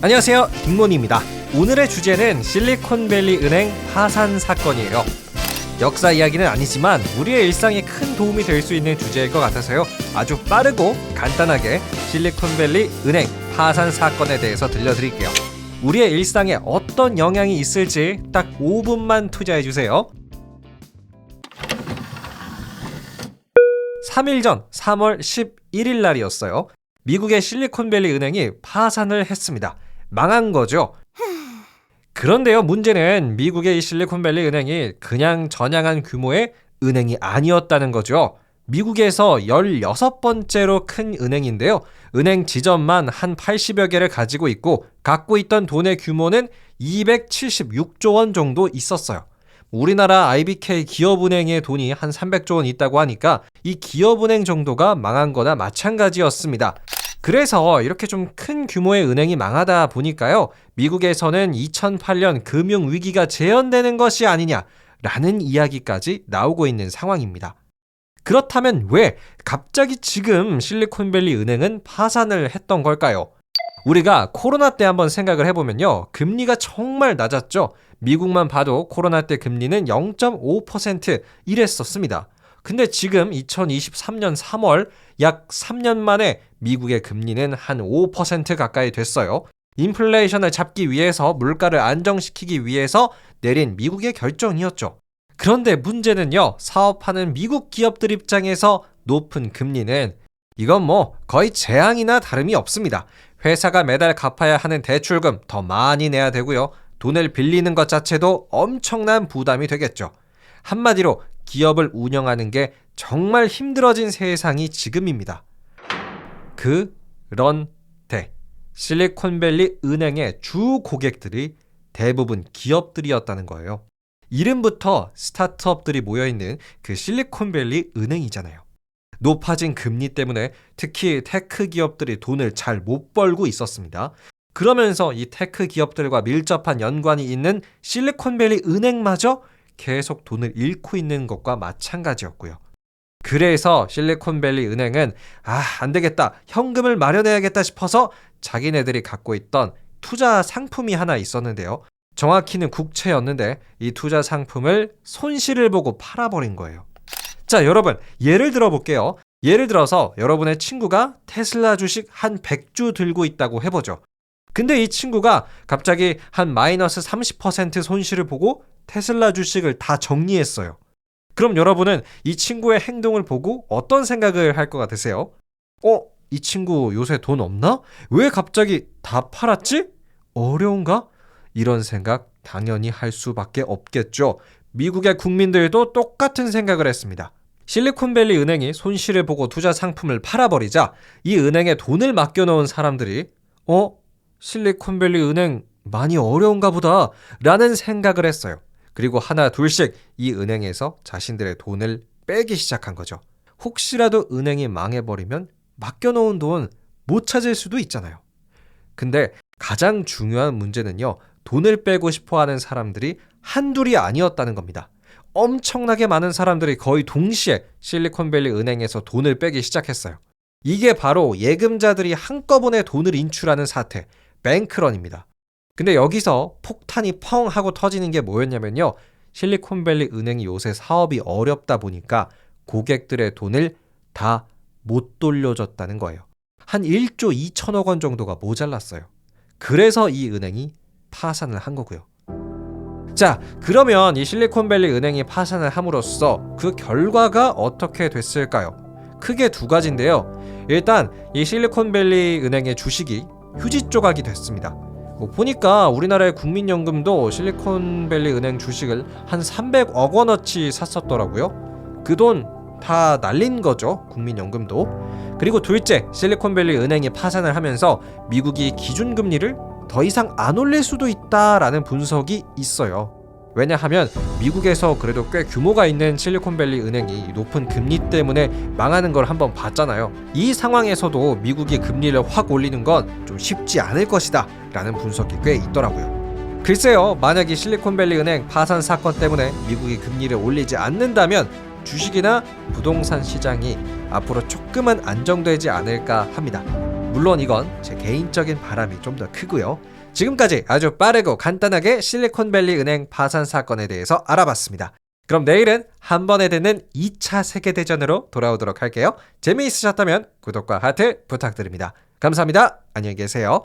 안녕하세요, 딩몬입니다. 오늘의 주제는 실리콘밸리 은행 파산 사건이에요. 역사 이야기는 아니지만 우리의 일상에 큰 도움이 될 수 있는 주제일 것 같아서요, 아주 빠르고 간단하게 실리콘밸리 은행 파산 사건에 대해서 들려드릴게요. 우리의 일상에 어떤 영향이 있을지 딱 5분만 투자해주세요. 3일 전 3월 11일 날이었어요. 미국의 실리콘밸리 은행이 파산을 했습니다. 망한 거죠. 그런데요, 문제는 미국의 이 실리콘밸리 은행이 그냥 전향한 규모의 은행이 아니었다는 거죠. 미국에서 16번째로 큰 은행인데요. 은행 지점만 한 80여 개를 가지고 있고 갖고 있던 돈의 규모는 276조 원 정도 있었어요. 우리나라 IBK 기업은행의 돈이 한 300조 원 있다고 하니까 이 기업은행 정도가 망한 거나 마찬가지였습니다. 그래서 이렇게 좀 큰 규모의 은행이 망하다 보니까요, 미국에서는 2008년 금융위기가 재현되는 것이 아니냐라는 이야기까지 나오고 있는 상황입니다. 그렇다면 왜 갑자기 지금 실리콘밸리 은행은 파산을 했던 걸까요? 우리가 코로나 때 한번 생각을 해보면요, 금리가 정말 낮았죠. 미국만 봐도 코로나 때 금리는 0.5% 이랬었습니다. 근데 지금 2023년 3월 약 3년 만에 미국의 금리는 한 5% 가까이 됐어요. 인플레이션을 잡기 위해서, 물가를 안정시키기 위해서 내린 미국의 결정이었죠. 그런데 문제는요, 사업하는 미국 기업들 입장에서 높은 금리는 이건 거의 재앙이나 다름이 없습니다. 회사가 매달 갚아야 하는 대출금 더 많이 내야 되고요. 돈을 빌리는 것 자체도 엄청난 부담이 되겠죠. 한마디로 기업을 운영하는 게 정말 힘들어진 세상이 지금입니다. 그런데 실리콘밸리 은행의 주 고객들이 대부분 기업들이었다는 거예요. 이름부터 스타트업들이 모여있는 그 실리콘밸리 은행이잖아요. 높아진 금리 때문에 특히 테크 기업들이 돈을 잘 못 벌고 있었습니다. 그러면서 이 테크 기업들과 밀접한 연관이 있는 실리콘밸리 은행마저 계속 돈을 잃고 있는 것과 마찬가지였고요. 그래서 실리콘밸리 은행은 안 되겠다, 현금을 마련해야겠다 싶어서 자기네들이 갖고 있던 투자 상품이 하나 있었는데요. 정확히는 국채였는데 이 투자 상품을 손실을 보고 팔아버린 거예요. 자, 여러분, 예를 들어볼게요. 예를 들어서 여러분의 친구가 테슬라 주식 한 100주 들고 있다고 해보죠. 근데 이 친구가 갑자기 한 마이너스 30% 손실을 보고 테슬라 주식을 다 정리했어요. 그럼 여러분은 이 친구의 행동을 보고 어떤 생각을 할 것 같으세요? 이 친구 요새 돈 없나? 왜 갑자기 다 팔았지? 어려운가? 이런 생각 당연히 할 수밖에 없겠죠. 미국의 국민들도 똑같은 생각을 했습니다. 실리콘밸리 은행이 손실을 보고 투자 상품을 팔아버리자 이 은행에 돈을 맡겨놓은 사람들이 실리콘밸리 은행 많이 어려운가 보다 라는 생각을 했어요. 그리고 하나 둘씩 이 은행에서 자신들의 돈을 빼기 시작한 거죠. 혹시라도 은행이 망해버리면 맡겨놓은 돈 못 찾을 수도 있잖아요. 근데 가장 중요한 문제는요, 돈을 빼고 싶어하는 사람들이 한둘이 아니었다는 겁니다. 엄청나게 많은 사람들이 거의 동시에 실리콘밸리 은행에서 돈을 빼기 시작했어요. 이게 바로 예금자들이 한꺼번에 돈을 인출하는 사태, 뱅크런입니다. 근데 여기서 폭탄이 펑 하고 터지는 게 뭐였냐면요, 실리콘밸리 은행이 요새 사업이 어렵다 보니까 고객들의 돈을 다 못 돌려줬다는 거예요. 한 1조 2천억 원 정도가 모자랐어요. 그래서 이 은행이 파산을 한 거고요. 자, 그러면 이 실리콘밸리 은행이 파산을 함으로써 그 결과가 어떻게 됐을까요? 크게 두 가지인데요. 일단 이 실리콘밸리 은행의 주식이 휴지 조각이 됐습니다. 보니까 우리나라의 국민연금도 실리콘밸리 은행 주식을 한 300억 원어치 샀었더라고요. 그 돈 다 날린 거죠, 국민연금도. 그리고 둘째, 실리콘밸리 은행이 파산을 하면서 미국이 기준금리를 더 이상 안 올릴 수도 있다라는 분석이 있어요. 왜냐하면 미국에서 그래도 꽤 규모가 있는 실리콘밸리 은행이 높은 금리 때문에 망하는 걸 한번 봤잖아요. 이 상황에서도 미국이 금리를 확 올리는 건 좀 쉽지 않을 것이다 라는 분석이 꽤 있더라고요. 글쎄요, 만약 이 실리콘밸리 은행 파산 사건 때문에 미국이 금리를 올리지 않는다면 주식이나 부동산 시장이 앞으로 조금은 안정되지 않을까 합니다. 물론 이건 제 개인적인 바람이 좀 더 크고요. 지금까지 아주 빠르고 간단하게 실리콘밸리 은행 파산 사건에 대해서 알아봤습니다. 그럼 내일은 한 번에 듣는 2차 세계대전으로 돌아오도록 할게요. 재미있으셨다면 구독과 하트 부탁드립니다. 감사합니다. 안녕히 계세요.